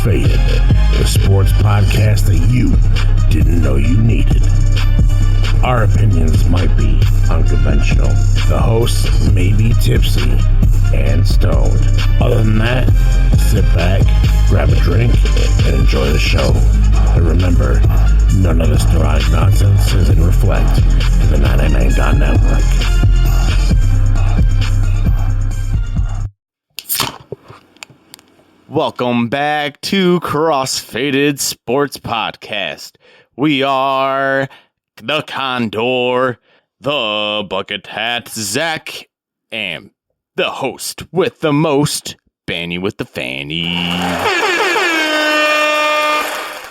Faded, the sports podcast that you didn't know you needed. Our opinions might be unconventional. The hosts may be tipsy and stoned. Other than that, sit back, grab a drink, and enjoy the show. And remember, none of this neurotic nonsense is in Reflect to the 999 Network. Welcome back to Crossfaded Sports Podcast. We are the Condor, the Bucket Hat, Zach, and the host with the most, Banny with the fanny.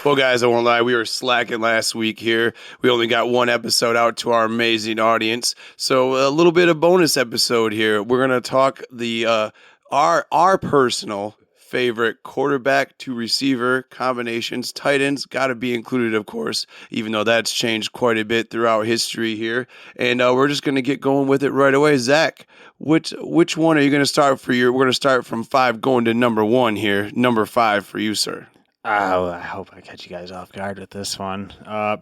Well, guys, I won't lie. We were slacking last week here. We only got one episode out to our amazing audience. So a little bit of bonus episode here. We're going to talk the our personal favorite quarterback to receiver combinations. Tight ends got to be included, of course, even though that's changed quite a bit throughout history here. And we're just going to get going with it right away. Zach, which one are you going to start for we're going to start from 5 going to number 1 here. Number 5 for you, sir. Oh, I hope I catch you guys off guard with this one.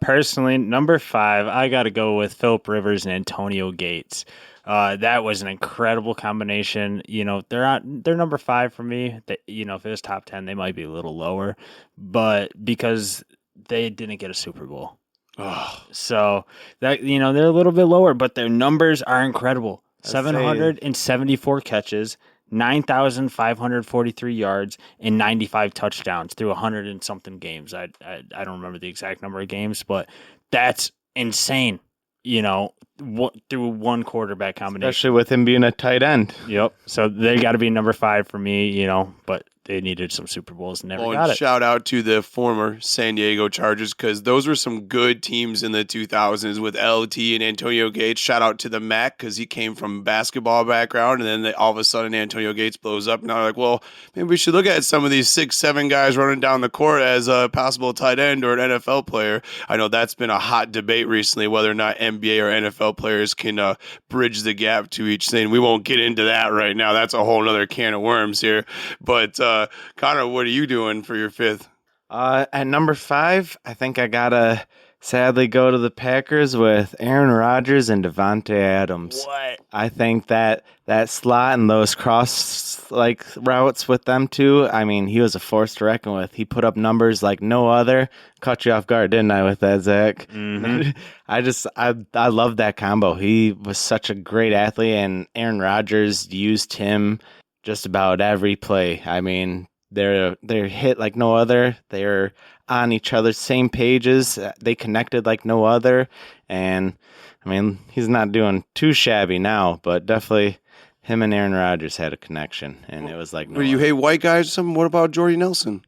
Personally, number 5, I got to go with Philip Rivers and Antonio Gates. That was an incredible combination. You know, they're number 5 for me. If it was top 10, they might be a little lower, but because they didn't get a Super Bowl. Oh. So that, they're a little bit lower, but their numbers are incredible. 774 catches, 9,543 yards, and 95 touchdowns through 100 and something games. I don't remember the exact number of games, but that's insane. Through one quarterback combination. Especially with him being a tight end. Yep. So they got to be number 5 for me, but they needed some Super Bowls and never got it. Shout out to the former San Diego Chargers, because those were some good teams in the 2000s with LT and Antonio Gates. Shout out to the Mac, because he came from a basketball background, and then all of a sudden Antonio Gates blows up. And now they're like, well, maybe we should look at some of these 6-7 guys running down the court as a possible tight end or an NFL player. I know that's been a hot debate recently, whether or not NBA or NFL players can bridge the gap to each thing. We won't get into that right now. That's a whole other can of worms here. But Connor, what are you doing for your 5th? At number 5, I think I gotta sadly go to the Packers with Aaron Rodgers and Devontae Adams. What? I think that slot and those cross routes with them two, I mean, he was a force to reckon with. He put up numbers like no other. Caught you off guard, didn't I, with that, Zach? Mm-hmm. I love that combo. He was such a great athlete, and Aaron Rodgers used him just about every play. I mean, they're hit like no other. They're on each other's same pages. They connected like no other. And, I mean, he's not doing too shabby now, but definitely him and Aaron Rodgers had a connection, and it was like no Or you other. hate white guys or something? What about Jordy Nelson?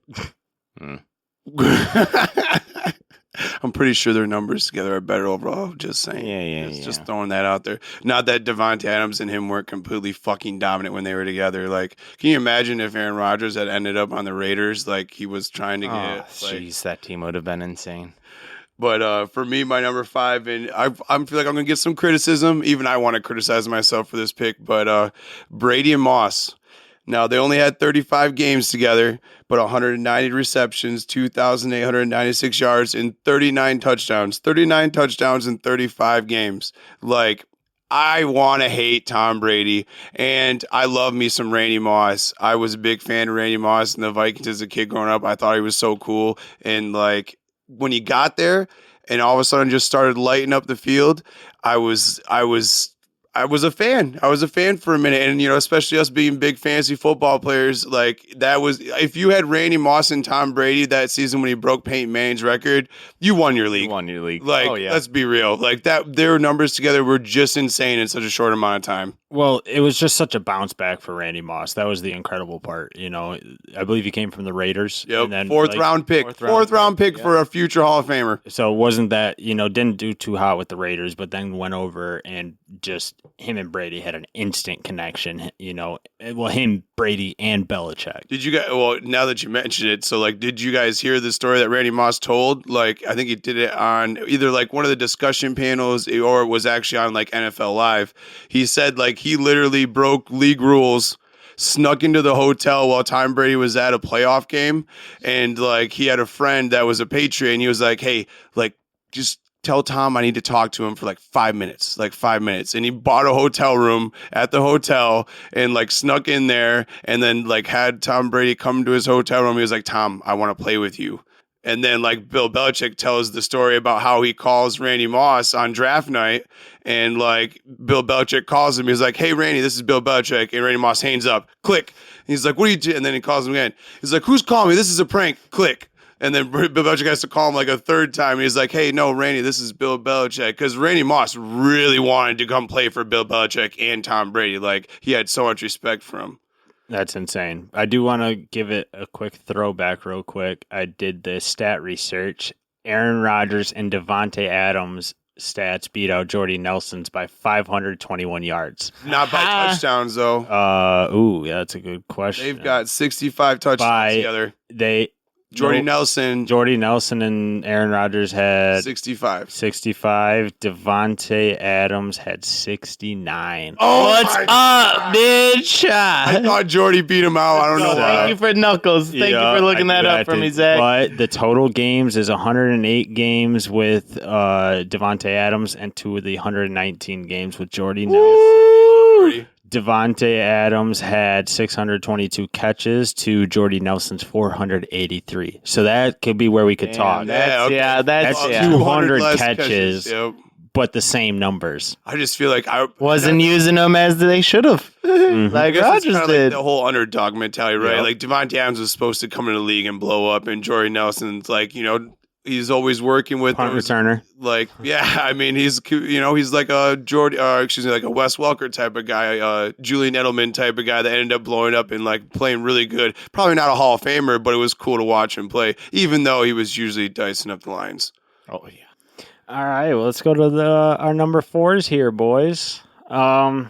I'm pretty sure their numbers together are better overall. Just saying. Just throwing that out there. Not that Devontae Adams and him weren't completely fucking dominant when they were together. Like, can you imagine if Aaron Rodgers had ended up on the Raiders like he was trying to get? Jeez, that team would have been insane. But for me, my number 5, and I feel like I'm going to get some criticism. Even I want to criticize myself for this pick. But Brady and Moss. Now, they only had 35 games together, but 190 receptions, 2,896 yards, and 39 touchdowns. 39 touchdowns in 35 games. Like, I want to hate Tom Brady, and I love me some Randy Moss. I was a big fan of Randy Moss and the Vikings as a kid growing up. I thought he was so cool. And, like, when he got there and all of a sudden just started lighting up the field, I was a fan. I was a fan for a minute. And, especially us being big fantasy football players, like that was, if you had Randy Moss and Tom Brady that season when he broke Peyton Manning's record, you won your league. Like, let's be real. Like that, their numbers together were just insane in such a short amount of time. Well, it was just such a bounce back for Randy Moss. That was the incredible part. I believe he came from the Raiders. Yep. And then, fourth round pick for a future Hall of Famer. So it wasn't that, didn't do too hot with the Raiders, but then went over and just him and Brady had an instant connection, him, Brady, and Belichick. Did you guys, well, now that you mentioned it, so did you guys hear the story that Randy Moss told? I think he did it on either one of the discussion panels or it was actually on NFL Live. He said he literally broke league rules snuck into the hotel while Tom Brady was at a playoff game. And like, he had a friend that was a Patriot, and he was like, hey, like, just tell Tom I need to talk to him for like 5 minutes, And he bought a hotel room at the hotel and like snuck in there and then like had Tom Brady come to his hotel room. He was like, Tom, I want to play with you. And then like Bill Belichick tells the story about how he calls Randy Moss on draft night. And like Bill Belichick calls him. He's like, hey, Randy, this is Bill Belichick. And Randy Moss hangs up. Click. And he's like, what are you doing? And then he calls him again. He's like, who's calling me? This is a prank. Click. And then Bill Belichick has to call him like a third time. And he's like, hey, no, Randy, this is Bill Belichick. Because Randy Moss really wanted to come play for Bill Belichick and Tom Brady. Like, he had so much respect for him. That's insane. I do want to give it a quick throwback real quick. I did the stat research. Aaron Rodgers and Devontae Adams stats beat out Jordy Nelson's by 521 yards. Not by touchdowns, though. Yeah, that's a good question. They've got 65 touchdowns together. Jordy Nelson and Aaron Rodgers had 65. Devontae Adams had 69. Oh, what's up, bitch? I thought Jordy beat him out. I don't know why. Thank you for Knuckles. Thank you for looking that up for me, Zach. But the total games is 108 games with Devontae Adams and 2 of the 119 games with Jordy Nelson. Devontae Adams had 622 catches to Jordy Nelson's 483. So that could be where we could talk. That's 200 catches, but the same numbers. I just feel like I wasn't using them as they should have. Like Rodgers did. Like the whole underdog mentality, right? Yep. Like Devontae Adams was supposed to come in the league and blow up, and Jordy Nelson's like, he's always working with punt returner. Like, I mean, he's like a like a Wes Welker type of guy, Julian Edelman type of guy that ended up blowing up and like playing really good. Probably not a Hall of Famer, but it was cool to watch him play, even though he was usually dicing up the Lions. Oh yeah. All right, well, let's go to our number 4s here, boys. I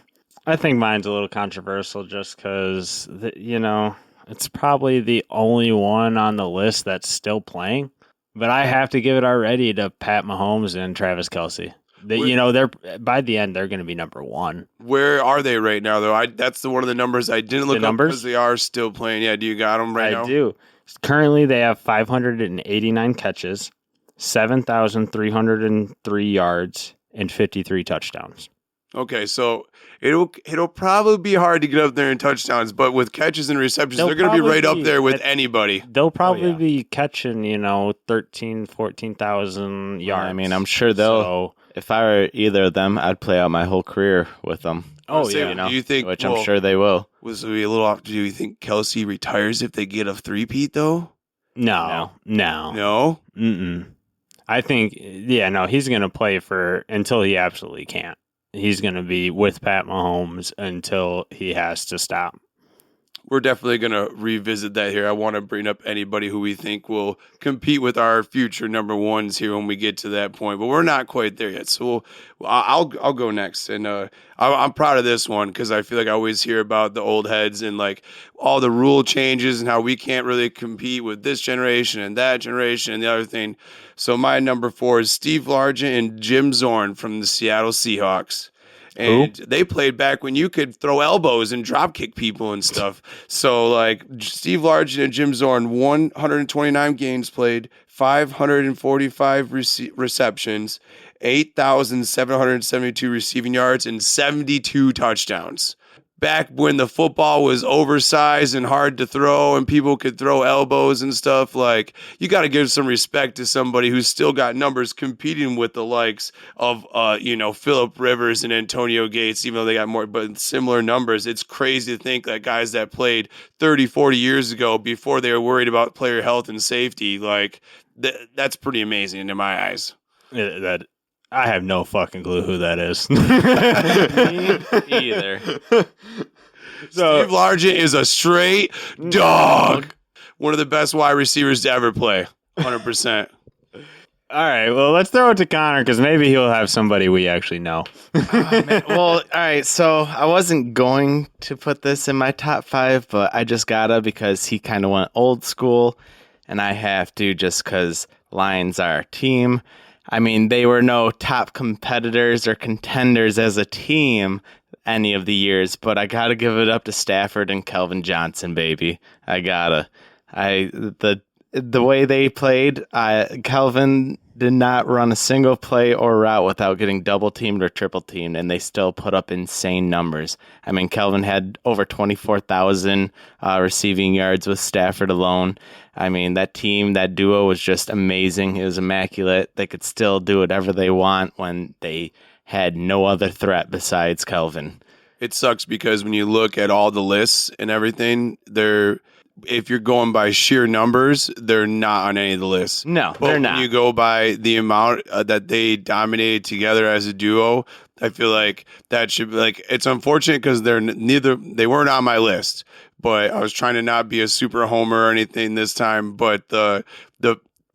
think mine's a little controversial just because it's probably the only one on the list that's still playing. But I have to give it already to Pat Mahomes and Travis Kelce. They're by the end they're going to be number 1. Where are they right now, though? That's one of the numbers I didn't look up because they are still playing. Yeah, do you got them right now? I do. Currently, they have 589 catches, 7,303 yards, and 53 touchdowns. Okay, so it'll probably be hard to get up there in touchdowns, but with catches and receptions, they're going to be right up there with anybody. They'll probably be catching, 13,000, 14,000 yards. I mean, I'm sure they'll. If I were either of them, I'd play out my whole career with them. Oh, yeah. Do you think? Which I'm sure they will. Was we a little off? Do you think Kelce retires if they get a three-peat, though? No. Mm-mm. I think, he's going to play until he absolutely can't. He's going to be with Pat Mahomes until he has to stop. We're definitely going to revisit that here. I want to bring up anybody who we think will compete with our future number 1s here when we get to that point, but we're not quite there yet. So I'll go next, and I'm proud of this one because I feel like I always hear about the old heads and like all the rule changes and how we can't really compete with this generation and that generation and the other thing. So my number 4 is Steve Largent and Jim Zorn from the Seattle Seahawks. And they played back when you could throw elbows and drop kick people and stuff. So like Steve Largent and Jim Zorn, 129 games played, 545 receptions, 8,772 receiving yards, and 72 touchdowns. Back when the football was oversized and hard to throw and people could throw elbows and stuff, like, you got to give some respect to somebody who's still got numbers competing with the likes of, Phillip Rivers and Antonio Gates, even though they got more, but similar numbers. It's crazy to think that guys that played 30, 40 years ago before they were worried about player health and safety, like, that's pretty amazing in my eyes. I have no fucking clue who that is. Me either. Steve Largent is a straight dog. One of the best wide receivers to ever play. 100%. All right, well, let's throw it to Connor because maybe he'll have somebody we actually know. Well, all right, so I wasn't going to put this in my top 5, but I just gotta because he kind of went old school, and I have to just because Lions are our team. I mean, they were no top competitors or contenders as a team any of the years, but I gotta give it up to Stafford and Calvin Johnson, baby. The way they played, Calvin did not run a single play or route without getting double teamed or triple teamed, and they still put up insane numbers. I mean, Calvin had over 24,000 receiving yards with Stafford alone. I mean, that team, that duo was just amazing. It was immaculate. They could still do whatever they want when they had no other threat besides Calvin. It sucks because when you look at all the lists and everything, if you're going by sheer numbers, they're not on any of the lists. No, but they're not. When you go by the amount that they dominated together as a duo, I feel like that should be like, it's unfortunate because they weren't on my list, but I was trying to not be a super homer or anything this time. But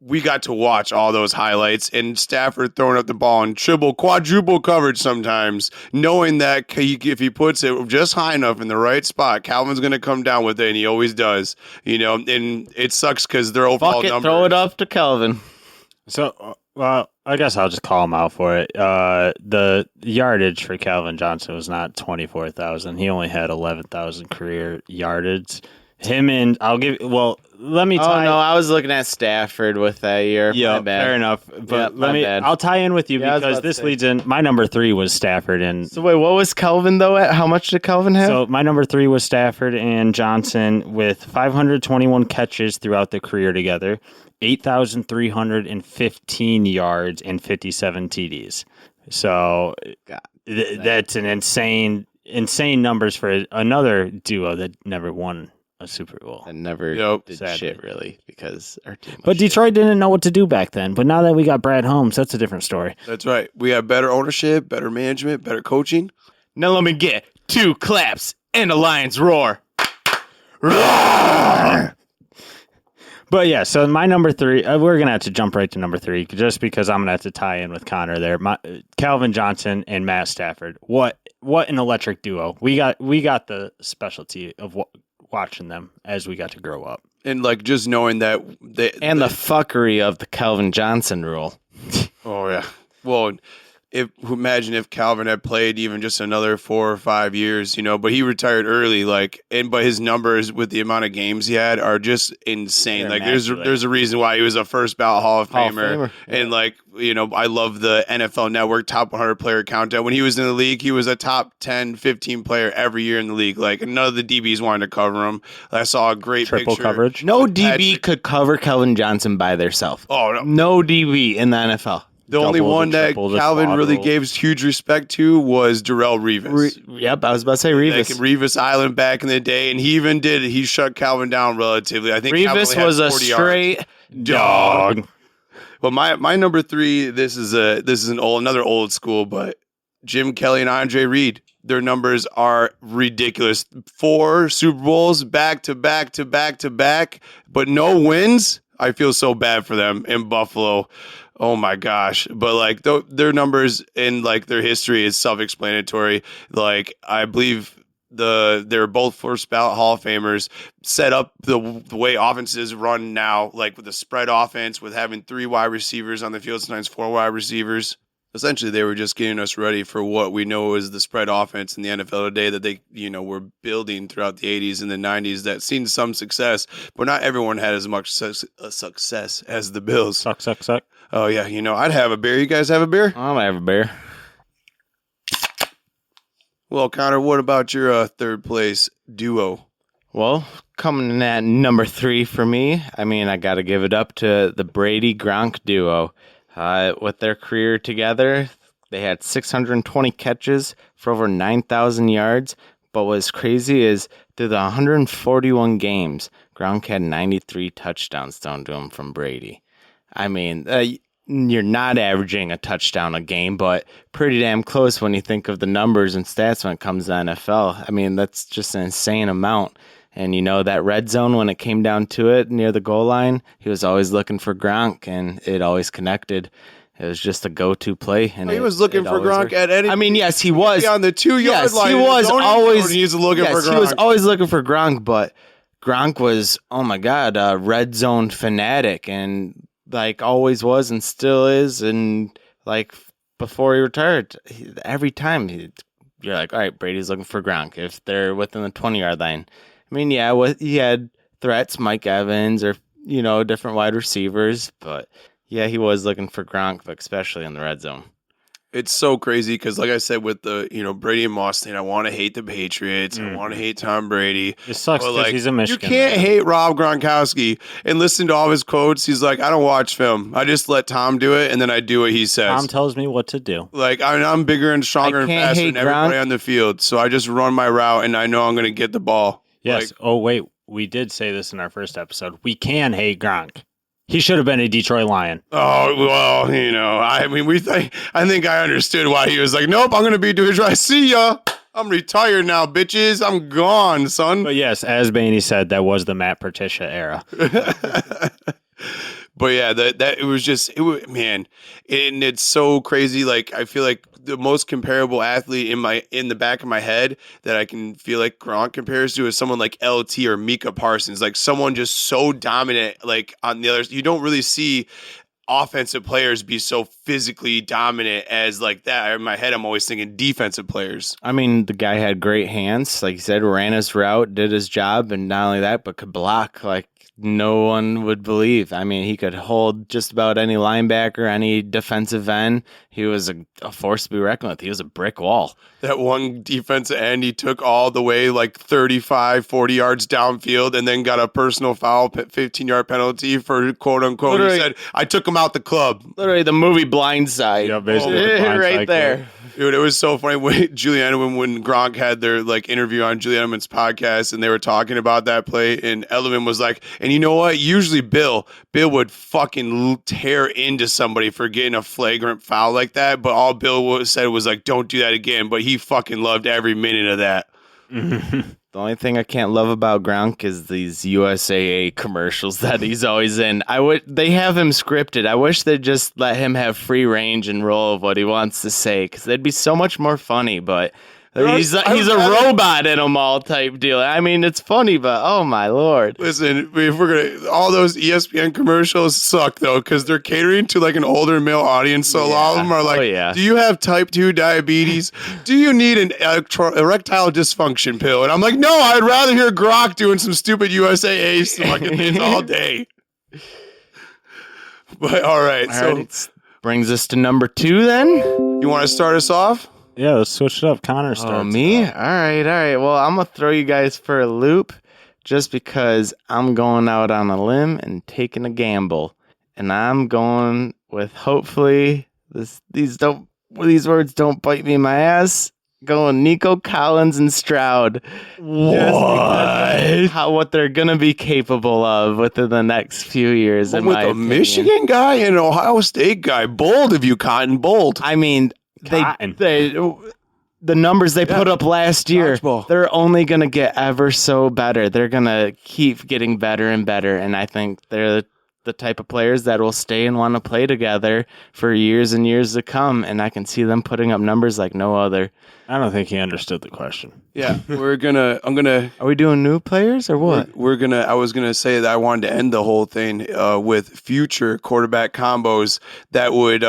we got to watch all those highlights and Stafford throwing up the ball in triple, quadruple coverage sometimes, knowing that if he puts it just high enough in the right spot, Calvin's going to come down with it, and he always does. And it sucks because their overall numbers. Throw it up to Calvin. So, well, I guess I'll just call him out for it. The yardage for Calvin Johnson was not 24,000. He only had 11,000 career yardage. Let me tie. Oh, no, I was looking at Stafford with that year. Yeah, fair enough. But bad. I'll tie in with you Yeah, because this leads in. My number 3 was Stafford. So wait, what was Calvin though? How much did Calvin have? So my number 3 was Stafford and Johnson with 521 catches throughout their career together, 8,315 yards and 57 TDs. So that's an insane numbers for another duo that never won a Super Bowl. And never did shit really because our team. But Detroit didn't know what to do back then. But now that we got Brad Holmes, that's a different story. That's right. We have better ownership, better management, better coaching. Now let me get 2 claps and a lion's roar. But yeah, so my number 3, we're going to have to jump right to number 3 just because I'm going to have to tie in with Connor there. Calvin Johnson and Matt Stafford. What an electric duo. We got the specialty of watching them as we got to grow up. And like just knowing that the fuckery of the Calvin Johnson rule. Oh yeah. Well, imagine if Calvin had played even just another 4 or 5 years, but he retired early, but his numbers with the amount of games he had are just insane. They're there's a reason why he was a first ballot Hall of Famer. And I love the NFL Network top 100 player countdown. When he was in the league, he was a top 10, 15 player every year in the league. Like none of the DBs wanted to cover him. I saw a great triple picture. coverage. No DB could cover Calvin Johnson by themselves. Oh no. No DB in the NFL. The only one that Calvin really gave huge respect to was Darrelle Revis. Yep, I was about to say Revis. Like Revis Island back in the day, and he shut Calvin down relatively. I think Revis was a straight dog. Well, my number 3, this is another old school, but Jim Kelly and Andre Reed. Their numbers are ridiculous. 4 Super Bowls back to back to back to back, but no wins. I feel so bad for them in Buffalo. Oh my gosh. But their numbers and their history is self-explanatory. I believe they're both first ballot Hall of Famers, set up the way offenses run now, with the spread offense, with having 3 wide receivers on the field, sometimes 4 wide receivers. Essentially, they were just getting us ready for what we know is the spread offense in the NFL today that they, were building throughout the 80s and the 90s that seen some success, but not everyone had as much success as the Bills. Suck. Oh, yeah. I'd have a beer. You guys have a beer? I'll have a beer. Well, Connor, what about your third place duo? Well, coming in at number 3 for me, I got to give it up to the Brady-Gronk duo. With their career together, they had 620 catches for over 9,000 yards. But what's crazy is through the 141 games, Gronk had 93 touchdowns thrown to him from Brady. You're not averaging a touchdown a game, but pretty damn close when you think of the numbers and stats when it comes to NFL. That's just an insane amount. And that red zone, when it came down to it near the goal line, he was always looking for Gronk, and it always connected. It was just a go-to play. And he was looking for Gronk at any. Yes, he was on the 2-yard line. He was always. He's looking for Gronk. He was always looking for Gronk, but Gronk was, oh my God, a red zone fanatic, and always was, and still is, and before he retired, every time you're like, all right, Brady's looking for Gronk. If they're within the 20-yard line, I mean, yeah, he had threats, Mike Evans or different wide receivers, but yeah, he was looking for Gronk, but especially in the red zone. It's so crazy because, like I said, with the Brady and Moss thing, I want to hate the Patriots. I want to hate Tom Brady. It sucks But, because he's a Michigan. You can't man. hate Rob Gronkowski and listen to all his quotes. He's like, I don't watch film. I just let Tom do it, and then I do what he says. Tom tells me what to do. Like, I'm bigger and stronger and can't faster hate than everybody Gronk. on the field, so I just run my route, and I know I'm going to get the ball. Yes. Wait. We did say this in our first episode. We can hate Gronk. He should have been a Detroit Lion. Oh, well, I think I understood why he was like, nope, I'm going to be Detroit. See ya. I'm retired now, bitches. I'm gone, son. But yes, as Baney said, that was the Matt Patricia era. But yeah, that it was man, and it's so crazy. Like, I feel like the most comparable athlete in the back of my head that I can feel like Gronk compares to is someone like LT or Micah Parsons, like someone just so dominant. Like on the others, you don't really see offensive players be so physically dominant as like that. In my head, I'm always thinking defensive players. I mean, the guy had great hands, like you said, ran his route, did his job, and not only that, but could block like no one would believe. I mean, he could hold just about any linebacker, any defensive end. He was a force to be reckoned with. He was a brick wall. That one defensive end he took all the way like 35, 40 yards downfield and then got a personal foul, 15-yard penalty for quote unquote. Literally. He said, I took him out the club. Literally the movie Blindside. Yeah, basically the Blindside right there. Dude, it was so funny when Julian Edelman, when Gronk had their like interview on Julian Edelman's podcast and they were talking about that play, and Edelman was like, and you know what? Usually Bill would fucking tear into somebody for getting a flagrant foul like that, but all Bill said was like, don't do that again. But he fucking loved every minute of that. The only thing I can't love about Gronk is these USAA commercials that he's always in. They have him scripted. I wish they'd just let him have free range and roll of what he wants to say, because they'd be so much more funny. But he's a robot in them all type deal. I mean, it's funny, but oh my lord! Listen, if we're gonna, all those ESPN commercials suck though, because they're catering to like an older male audience. So a lot of them are like, do you have type 2 diabetes? Do you need an erectile dysfunction pill? And I'm like, no, I'd rather hear Gronk doing some stupid USAA fucking things all day. But all right, Brings us to number 2 then. You want to start us off? Yeah, let's switch it up. Connor starts. Oh, me? All right. Well, I'm going to throw you guys for a loop just because I'm going out on a limb and taking a gamble. And I'm going with, hopefully, these words don't bite me in my ass. Going Nico Collins and Stroud. What they're going to be capable of within the next few years, in my opinion. Michigan guy and an Ohio State guy. Bold of you, Cotton. Bold. I mean, the numbers they put up last year, Dodgeball. they're only going to get ever so better. They're going to keep getting better and better, and I think they're the type of players that will stay and want to play together for years and years to come, and I can see them putting up numbers like no other. I don't think he understood the question. Yeah, Are we doing new players or what? I was gonna say that I wanted to end the whole thing with future quarterback combos that would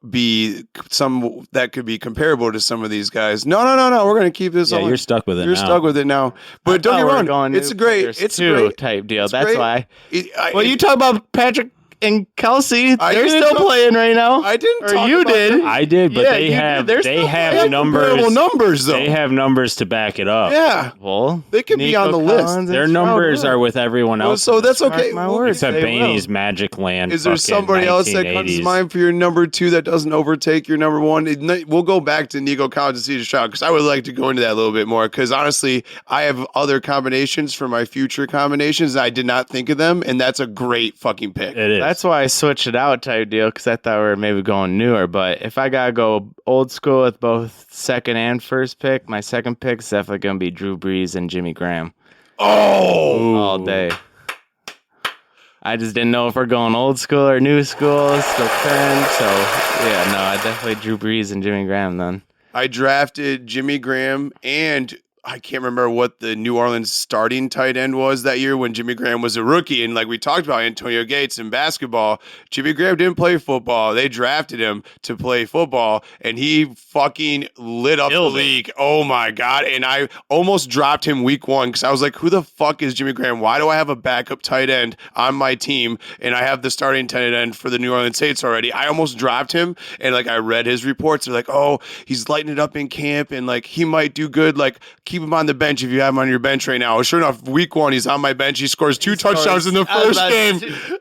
be some that could be comparable to some of these guys. No. We're gonna keep this. Yeah, on. you're stuck with it. You're stuck with it now. But don't get me wrong, it's a great type deal. It's That's great. why. Well, you talk about Patrick and Kelsey. They're still playing right now. I didn't. Or talk you about did. them. I did, but Yeah, they you have did. they have Comparable numbers though. They have numbers to back it up. Yeah, Well, they could be on the list. Their numbers are with everyone else. So that's okay. my words. Except They Baney's Magic Land. Is there somebody else that comes to mind for your number 2 that doesn't overtake your number 1? We'll go back to Nico Collins and CJ Stroud because I would like to go into that a little bit more because honestly, I have other combinations for my future combinations. I did not think of them, and that's a great fucking pick. It is. That's why I switched it out type deal, because I thought we were maybe going newer. But if I gotta go old school with both second and first pick, my second pick is definitely gonna be Drew Brees and Jimmy Graham. All day. I just didn't know if we're going old school or new school, still current. So I definitely Drew Brees and Jimmy Graham then. I drafted Jimmy Graham and I can't remember what the New Orleans starting tight end was that year when Jimmy Graham was a rookie. And like we talked about Antonio Gates in basketball, Jimmy Graham didn't play football. They drafted him to play football, and he fucking lit up the league. Oh my God. And I almost dropped him week 1 because I was like, who the fuck is Jimmy Graham? Why do I have a backup tight end on my team? And I have the starting tight end for the New Orleans Saints already. I almost dropped him. And like I read his reports. They're like, oh, he's lighting it up in camp and like he might do good. Like keep him on the bench if you have him on your bench right now. Sure enough, week 1, he's on my bench. He scores 2 touchdowns in the first game.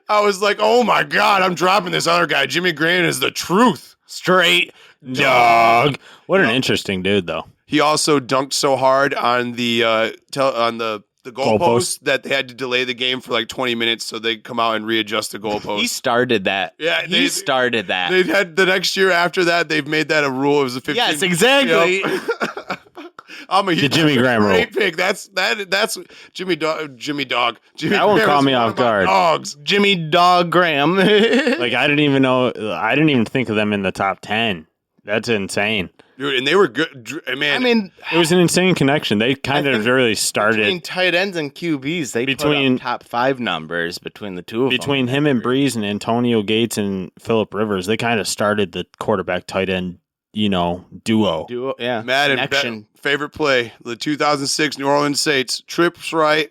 I was like, oh my God, I'm dropping this other guy. Jimmy Graham is the truth. Straight dog. What an interesting dude, though. He also dunked so hard on the goalpost that they had to delay the game for like 20 minutes so they come out and readjust the goalpost. He started that. Yeah, he started that. They had the next year after that. They've made that a rule. It was a 15. Yes, exactly. I'm a The Jimmy Graham rule. great pick. That's Jimmy Dog. That one caught me off guard. Dogs. Jimmy Dog Graham. Like I didn't even think of them in the top 10. That's insane. Dude, and they were good. Man, I mean, It was an insane connection. They kind of really started between tight ends and QBs, they put up top 5 numbers between the two of them. between him and Breeze and Antonio Gates and Phillip Rivers. They kind of started the quarterback tight end, duo. Yeah. Madden, Connection. favorite play, the 2006 New Orleans Saints, trips right,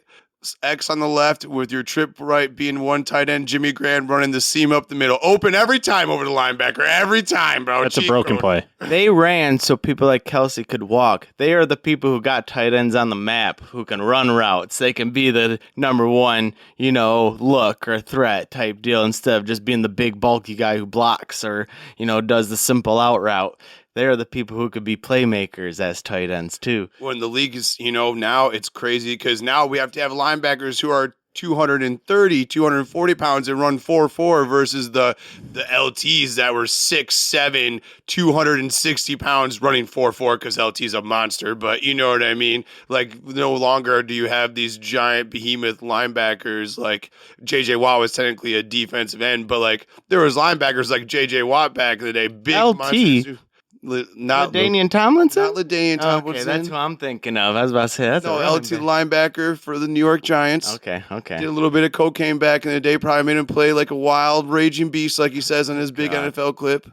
X on the left with your trip right being one tight end, Jimmy Graham running the seam up the middle. Open every time over the linebacker. Every time, bro. That's a broken play. They ran so people like Kelsey could walk. They are the people who got tight ends on the map, who can run routes. They can be the number one, look or threat type deal instead of just being the big bulky guy who blocks or, does the simple out route. They're the people who could be playmakers as tight ends, too. When the league is, now it's crazy because now we have to have linebackers who are 230, 240 pounds and run 4.4 versus the LTs that were 6'7", 260 pounds running 4.4 because LT's a monster. But you know what I mean? Like, no longer do you have these giant behemoth linebackers. Like, J.J. Watt was technically a defensive end, but, like, there was linebackers like J.J. Watt back in the day. Big LT. monsters. Not LaDainian Tomlinson? Not LaDainian Tomlinson. Okay, that's what I'm thinking of. I was about to say that's No, a LT linebacker for the New York Giants. Okay. Did a little bit of cocaine back in the day. Probably made him play like a wild, raging beast, like he says on his big NFL clip.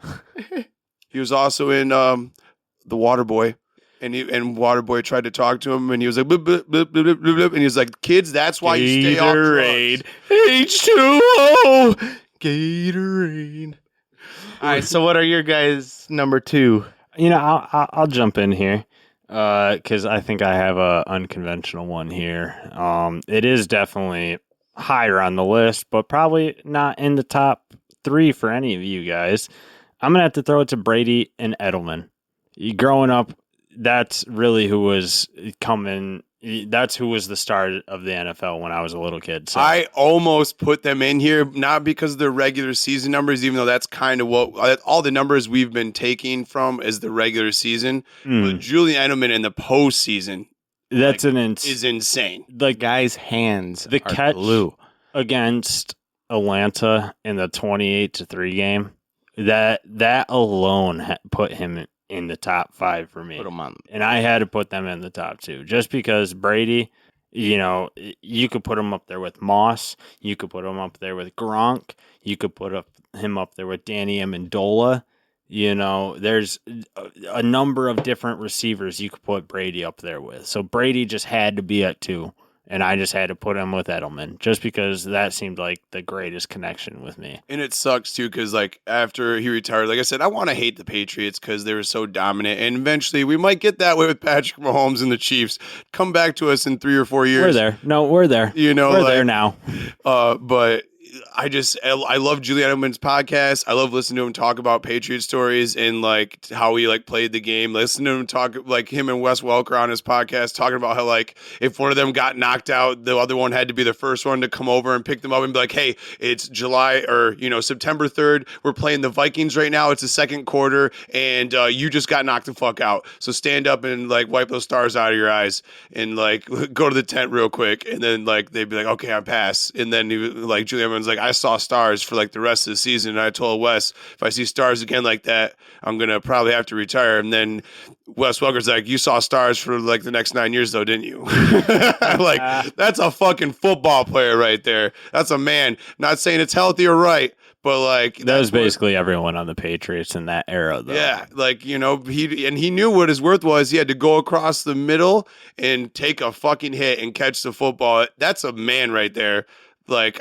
He was also in The Waterboy. And Waterboy tried to talk to him, and he was like, blip, blip, blip, blip, blip, blip. And he was like, kids, that's why you stay off drugs. H2O. Gatorade. All right, so what are your guys' number 2? I'll jump in here because I think I have a unconventional one here. It is definitely higher on the list, but probably not in the top 3 for any of you guys. I'm gonna have to throw it to Brady and Edelman. Growing up, that's really who was coming. That's who was the star of the NFL when I was a little kid. So. I almost put them in here, not because of their regular season numbers, even though that's kind of what all the numbers we've been taking from is the regular season. But Julian Edelman in the postseason, that's is insane. The guy's hands the are catch blue. Against Atlanta in the 28-3 game. That alone put him in the top 5 for me. Put him on. And I had to put them in the top 2 just because Brady, you could put him up there with Moss. You could put him up there with Gronk. You could put him up there with Danny Amendola. There's a number of different receivers you could put Brady up there with. So Brady just had to be at 2. And I just had to put him with Edelman just because that seemed like the greatest connection with me. And it sucks, too, because, after he retired, like I said, I want to hate the Patriots because they were so dominant. And eventually, we might get that way with Patrick Mahomes and the Chiefs. Come back to us in 3 or 4 years. We're there. No, we're there. We're there now. But I love Julian Edelman's podcast. I love listening to him talk about Patriot stories and how he played the game. Listen to him talk him and Wes Welker on his podcast talking about how if one of them got knocked out, the other one had to be the first one to come over and pick them up and be like, hey, it's July or September 3rd. We're playing the Vikings right now. It's the second quarter and you just got knocked the fuck out. So stand up and wipe those stars out of your eyes and go to the tent real quick. And then they'd be like, okay, I pass. And then Julian Owens, like I saw stars for like the rest of the season. And I told Wes, if I see stars again like that, I'm going to probably have to retire. And then Wes Welker's like, you saw stars for like the next 9 years though, didn't you? I'm like, that's a fucking football player right there. That's a man. Not saying it's healthy or right, but like that was basically everyone on the Patriots in that era, though. Yeah, like, you know, he knew what his worth was. He had to go across the middle and take a fucking hit and catch the football. That's a man right there. Like,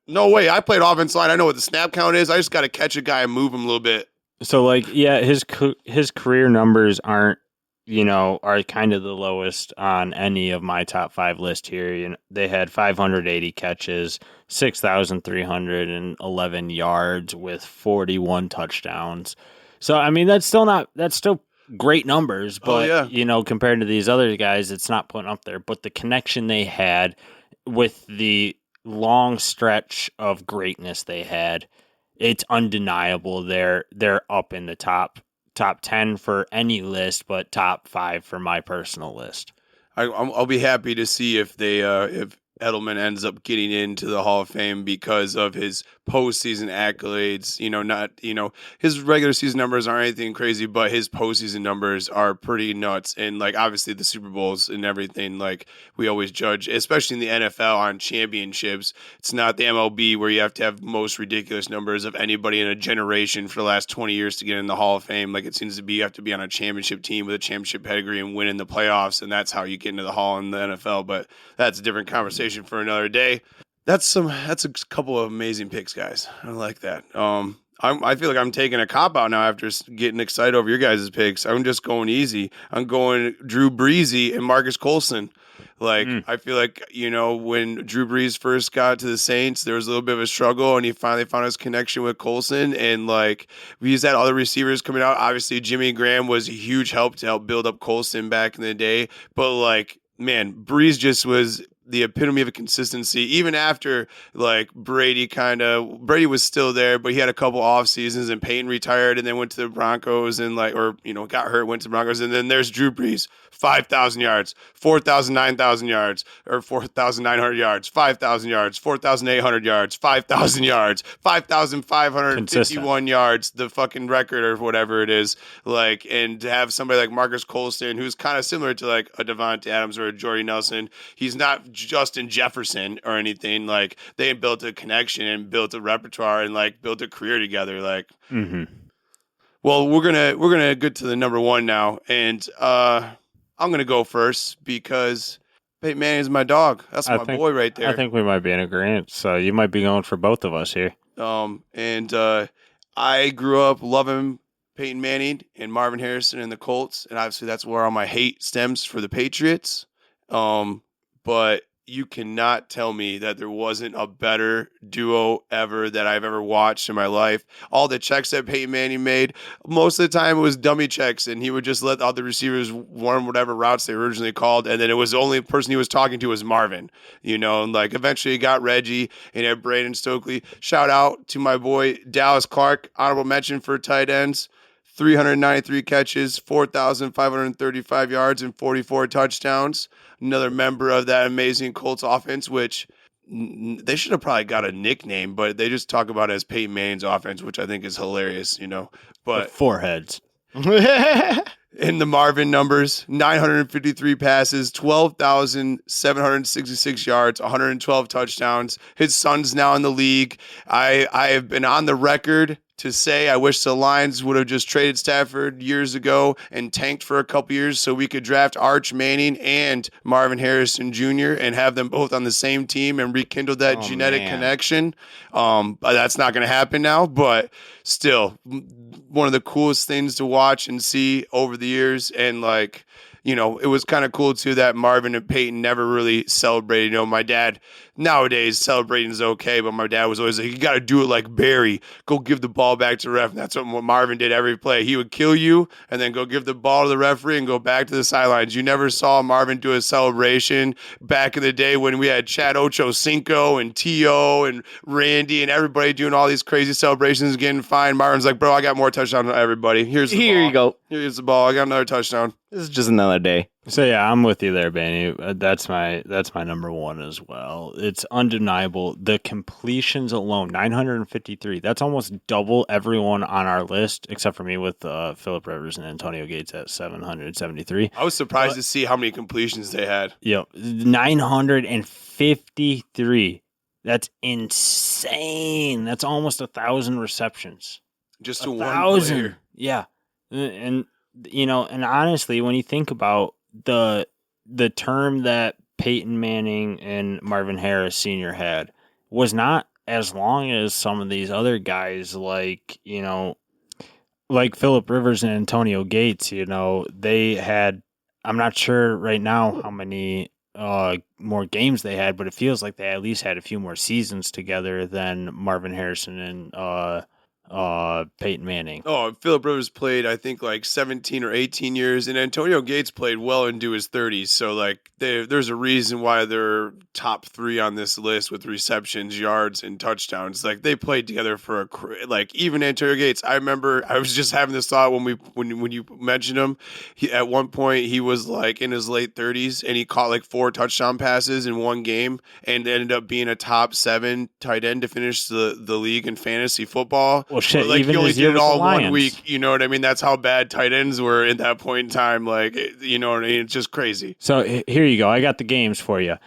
no way. I played offensive line. I know what the snap count is. I just got to catch a guy and move him a little bit. So, like, yeah, his career numbers are kind of the lowest on any of my top 5 list here. You know, they had 580 catches, 6,311 yards with 41 touchdowns. So, I mean, that's still great numbers, but, compared to these other guys, it's not putting up there. But the connection they had with the long stretch of greatness they had, it's undeniable. They're up in the top 10 for any list, but top 5 for my personal list. I'll be happy to see if Edelman ends up getting into the Hall of Fame because of his postseason accolades. His regular season numbers aren't anything crazy, but his postseason numbers are pretty nuts. And like obviously the Super Bowls and everything, like we always judge, especially in the NFL on championships. It's not the MLB where you have to have most ridiculous numbers of anybody in a generation for the last 20 years to get in the Hall of Fame. Like it seems to be you have to be on a championship team with a championship pedigree and win in the playoffs, and that's how you get into the Hall in the NFL. But that's a different conversation for another day. That's a couple of amazing picks, guys. I like that. I feel like I'm taking a cop out now after getting excited over your guys' picks. I'm just going easy. I'm going Drew Brees and Marcus Colston. Like I feel like when Drew Brees first got to the Saints, there was a little bit of a struggle, and he finally found his connection with Colston. And like we used that other receivers coming out. Obviously, Jimmy Graham was a huge help to help build up Colston back in the day. But like man, Brees just was the epitome of a consistency. Even after like Brady was still there, but he had a couple off seasons, and Peyton retired and then went to the Broncos and got hurt, went to the Broncos. And then there's Drew Brees, 5,000 yards, 4,000, 9,000 yards, or 4,900 yards, 5,000 yards, 4,800 yards, 5,000 yards, 5,551 yards, the fucking record or whatever it is. Like, and to have somebody like Marcus Colston, who's kind of similar to like a Devontae Adams or a Jordy Nelson, he's not Justin Jefferson or anything. Like they built a connection and built a repertoire and like built a career together. Like, well, we're gonna get to the number 1 now, and I'm gonna go first because Peyton Manning is my dog. That's my boy right there. I think we might be in agreement. So you might be going for both of us here. I grew up loving Peyton Manning and Marvin Harrison and the Colts, and obviously that's where all my hate stems for the Patriots. But you cannot tell me that there wasn't a better duo ever that I've ever watched in my life. All the checks that Peyton Manning made, most of the time it was dummy checks, and he would just let the other receivers run whatever routes they originally called, and then it was the only person he was talking to was Marvin, and like eventually he got Reggie and had Braden Stokely. Shout out to my boy Dallas Clark, honorable mention for tight ends. 393 catches, 4,535 yards, and 44 touchdowns. Another member of that amazing Colts offense, which they should have probably got a nickname, but they just talk about it as Peyton Manning's offense, which I think is hilarious, But the foreheads. In the Marvin numbers, 953 passes, 12,766 yards, 112 touchdowns. His son's now in the league. I have been on the record to say I wish the Lions would have just traded Stafford years ago and tanked for a couple years so we could draft Arch Manning and Marvin Harrison Jr. and have them both on the same team and rekindle that genetic connection. But that's not going to happen now, but still one of the coolest things to watch and see over the years. And like, it was kind of cool too that Marvin and Peyton never really celebrated. My dad nowadays celebrating is okay, but my dad was always like, you got to do it like Barry. Go give the ball back to the ref. And that's what Marvin did every play. He would kill you and then go give the ball to the referee and go back to the sidelines. You never saw Marvin do a celebration back in the day when we had Chad Ochocinco and T.O. and Randy and everybody doing all these crazy celebrations, getting fined. Marvin's like, bro, I got more touchdowns than everybody. Here you go. Here's the ball. I got another touchdown. This is just another day. So yeah, I'm with you there, Benny. That's my number one as well. It's undeniable. The completions alone, 953. That's almost double everyone on our list, except for me with Philip Rivers and Antonio Gates at 773. I was surprised to see how many completions they had. Yep, 953. That's insane. That's almost 1,000 receptions. Just to one 1,000. player. Yeah, and and honestly, when you think about the term that Peyton Manning and Marvin Harris Sr. had was not as long as some of these other guys like Philip Rivers and Antonio Gates. They had, I'm not sure right now how many more games they had, but it feels like they at least had a few more seasons together than Marvin Harrison and Peyton Manning. Oh, Philip Rivers played, I think, like 17 or 18 years, and Antonio Gates played well into his 30s. So, like, there's a reason why they're top 3 on this list with receptions, yards, and touchdowns. Like, they played together for even Antonio Gates. I remember I was just having this thought when you mentioned him. At one point, he was like in his late 30s, and he caught like 4 touchdown passes in one game, and ended up being a top 7 tight end to finish the league in fantasy football. Well, shit, like even he only his year did it with all the one Lions. week. You know what I mean? That's how bad tight ends were at that point in time. Like, you know what I mean? It's just crazy. So here you go. I got the games for you.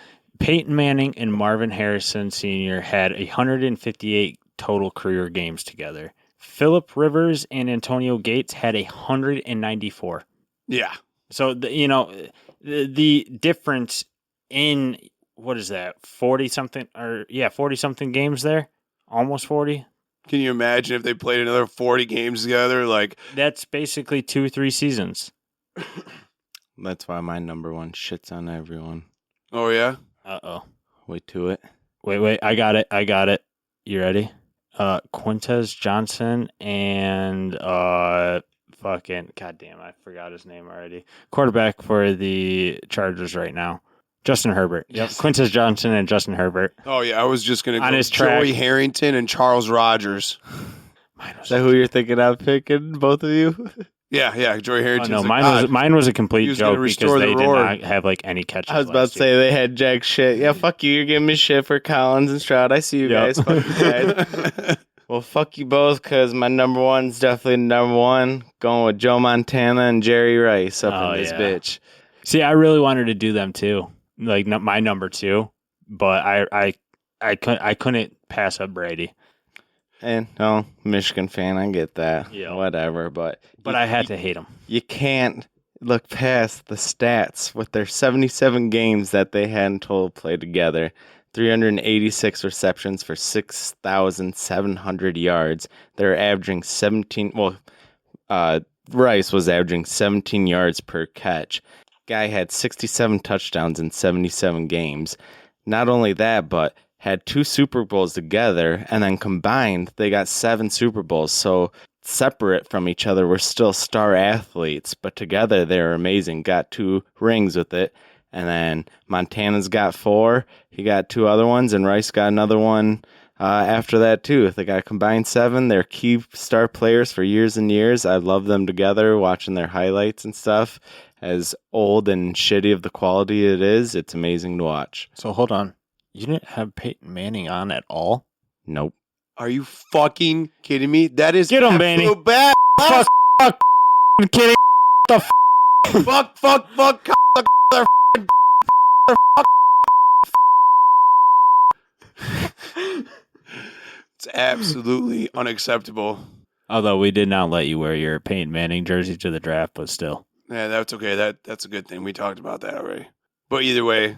Peyton Manning and Marvin Harrison Sr. had 158 total career games together. Philip Rivers and Antonio Gates had 194. Yeah. So the difference in what is that, 40 something games there, almost 40. Can you imagine if they played another 40 games together? Like, That's basically 2-3 seasons. That's why my number one shits on everyone. oh yeah. Wait to it. Wait, I got it. You ready? Quintez Johnson and fucking goddamn, I forgot his name already. Quarterback for the Chargers right now, Justin Herbert. Yep, Quintez Johnson and Justin Herbert. Oh yeah. I was just gonna On go his track. Joey Harrington and Charles Rogers. Is that who you're thinking of picking, both of you? Yeah. Joey Oh, Harrington. no, mine was a complete He was gonna joke because restore the they did roar. not have like any catches. I was about last to say they had jack shit. Yeah, fuck you. You're giving me shit for Collins and Stroud. I see you Yep. guys. Fuck you guys. Well, fuck you both, because my number one's definitely number one. Going with Joe Montana and Jerry Rice up Oh, in this yeah. bitch. See, I really wanted to do them too, like my number 2, but I couldn't pass up Brady. And no, Michigan fan, I get that. Yeah. Whatever, but I had to hate him. you can't look past the stats with their 77 games that they had in total play together. 386 receptions for 6,700 yards. They're averaging 17. Well, Rice was averaging 17 yards per catch. Guy had 67 touchdowns in 77 games. Not only that, but had 2 Super Bowls together, and then combined, they got 7 Super Bowls. So separate from each other, we're still star athletes, but together they're amazing. Got 2 rings with it. And then Montana's got 4. He got 2 other ones, and Rice got another one after that, too. They got combined 7. They're key star players for years and years. I love them together, watching their highlights and stuff. As old and shitty of the quality it is, it's amazing to watch. So hold on, you didn't have Peyton Manning on at all? Nope. Are you fucking kidding me? That is Get him, absolute Benny. bad. Fuck, I'm kidding. fuck. It's absolutely unacceptable. Although we did not let you wear your Peyton Manning jersey to the draft, but still. Yeah, that's okay. That's a good thing. We talked about that already. But either way,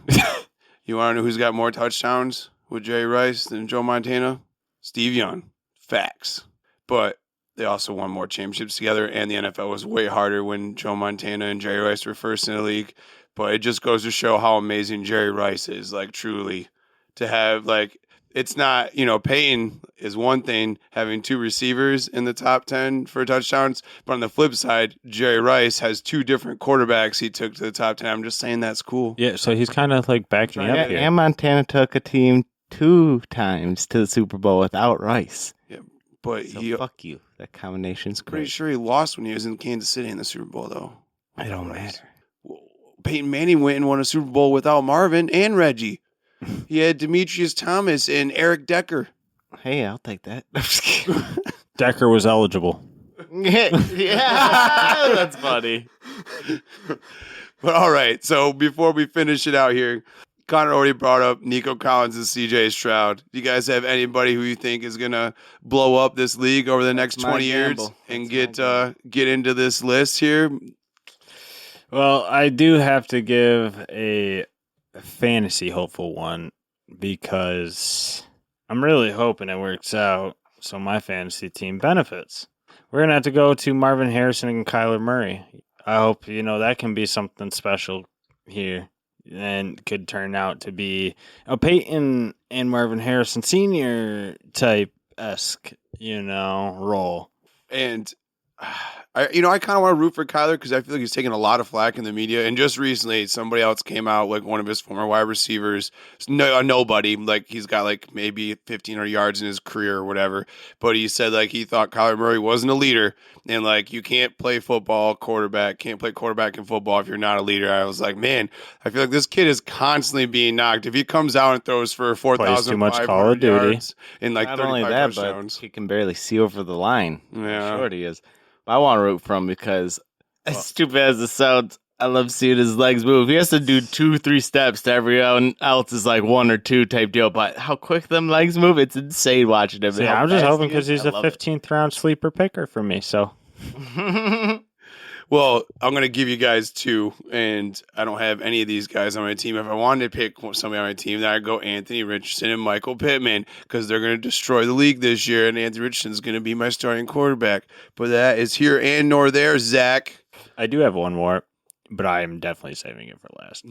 you want to know who's got more touchdowns with Jerry Rice than Joe Montana? Steve Young. Facts. But they also won more championships together, and the NFL was way harder when Joe Montana and Jerry Rice were first in the league. But it just goes to show how amazing Jerry Rice is, like, truly. To have, like, it's not, Peyton is one thing, having 2 receivers in the top 10 for touchdowns. But on the flip side, Jerry Rice has 2 different quarterbacks he took to the top 10. I'm just saying that's cool. Yeah, so he's kind of like backing me up here. And Montana took a team 2 times to the Super Bowl without Rice. But So fuck you. That combination's pretty great. sure he lost when he was in Kansas City in the Super Bowl, though. It don't matter. Well, Peyton Manning went and won a Super Bowl without Marvin and Reggie. He had Demetrius Thomas and Eric Decker. Hey, I'll take that. I'm just kidding. Decker was eligible. Yeah, that's funny. But all right, so before we finish it out here, Connor already brought up Nico Collins and CJ Stroud. Do you guys have anybody who you think is going to blow up this league over the next 20 years and get into this list here? Well, I do have to give a fantasy hopeful one because I'm really hoping it works out so my fantasy team benefits. We're going to have to go to Marvin Harrison and Kyler Murray. I hope, that can be something special here and could turn out to be a Peyton and Marvin Harrison Sr. type-esque, role. And I kind of want to root for Kyler because I feel like he's taking a lot of flack in the media. And just recently, somebody else came out, like one of his former wide receivers, nobody, like he's got like maybe 1,500 yards in his career or whatever. But he said like he thought Kyler Murray wasn't a leader, and like you can't play quarterback in football if you're not a leader. I was like, man, I feel like this kid is constantly being knocked. If he comes out and throws for 4,500 yards and like not 35 only that, touchdowns, but he can barely see over the line. Yeah. How short he is. I want to root for him because, as stupid as it sounds, I love seeing his legs move. He has to do 2-3 steps to everyone else is like 1 or 2 type deal. But how quick them legs move, it's insane watching him. Yeah, I'm just hoping because he's a 15th round sleeper picker for me. So, well, I'm going to give you guys 2, and I don't have any of these guys on my team. If I wanted to pick somebody on my team, then I'd go Anthony Richardson and Michael Pittman because they're going to destroy the league this year, and Anthony Richardson is going to be my starting quarterback. But that is here and nor there, Zach. I do have one more, but I am definitely saving it for last.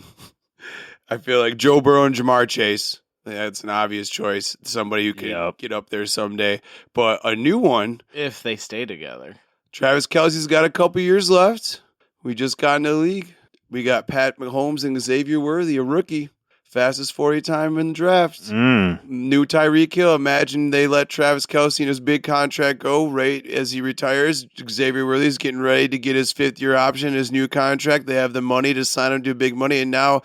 I feel like Joe Burrow and Jamar Chase. That's an obvious choice. Somebody who can get up there someday. But a new one. If they stay together. Travis Kelce's got a couple years left. We just got in the league. We got Pat Mahomes and Xavier Worthy, a rookie. Fastest 40 time in the draft. New Tyreek Hill. Imagine they let Travis Kelce and his big contract go right as he retires. Xavier Worthy's getting ready to get his 5th-year option, his new contract. They have the money to sign him to big money. And now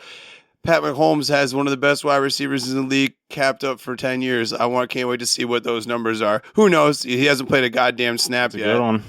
Pat Mahomes has one of the best wide receivers in the league capped up for 10 years. Can't wait to see what those numbers are. Who knows? He hasn't played a goddamn snap yet. Good one.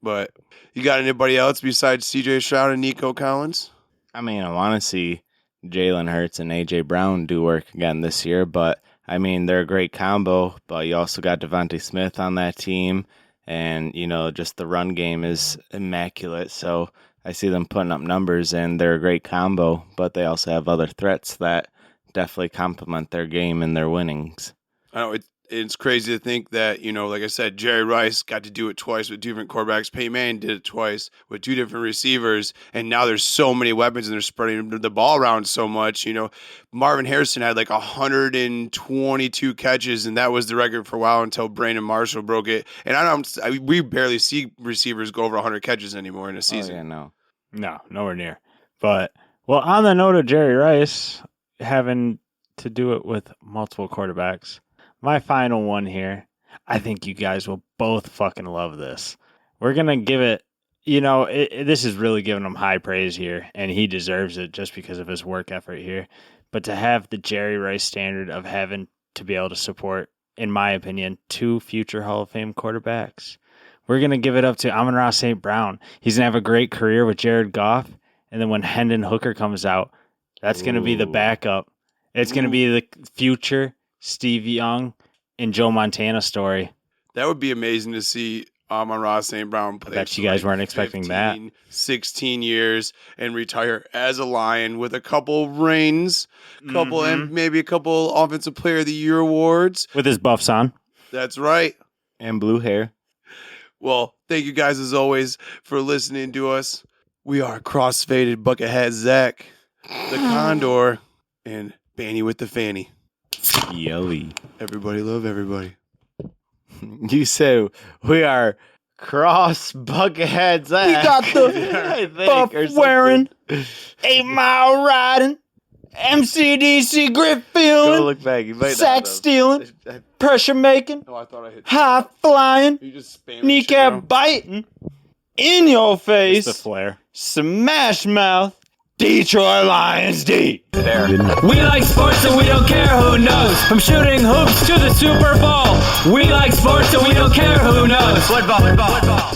But you got anybody else besides CJ Stroud and Nico Collins? I mean, I want to see Jalen Hurts and A.J. Brown do work again this year, but I mean, they're a great combo, but you also got Devontae Smith on that team, and, just the run game is immaculate, so I see them putting up numbers, and they're a great combo, but they also have other threats that definitely complement their game and their winnings. I know it's crazy to think that, like I said, Jerry Rice got to do it twice with different quarterbacks. Peyton Manning did it twice with 2 different receivers. And now there's so many weapons and they're spreading the ball around so much. Marvin Harrison had like 122 catches, and that was the record for a while until Brandon Marshall broke it. And we barely see receivers go over 100 catches anymore in a season. Oh, yeah, No, nowhere near. But, well, on the note of Jerry Rice having to do it with multiple quarterbacks, my final one here, I think you guys will both fucking love this. We're going to give it, this is really giving him high praise here, and he deserves it just because of his work effort here. But to have the Jerry Rice standard of having to be able to support, in my opinion, 2 future Hall of Fame quarterbacks, we're going to give it up to Amon-Ra St. Brown. He's going to have a great career with Jared Goff, and then when Hendon Hooker comes out, that's going to be the backup. It's going to be the future Steve Young and Joe Montana story. That would be amazing to see Amon-Ra St. Brown play. I bet you guys weren't expecting 16 years and retire as a Lion with a couple rings, and maybe a couple Offensive Player of the Year awards. With his buffs on. That's right. And blue hair. Well, thank you guys as always for listening to us. We are Crossfaded Buckethead Zach, the Condor, and Banny with the Fanny. Yelly. Everybody love everybody. You say we are cross bucketheads. We got the buff wearing, 8 mile riding, MCDC grip feeling, Go look back. You might sack stealing, pressure making, Oh, I thought I hit. high flying, You just spam kneecap biting, in your face, the flare, smash mouth, Detroit Lions D. There. We like sports and we don't care who knows. From shooting hoops to the Super Bowl. We like sports and we don't care who knows. Football.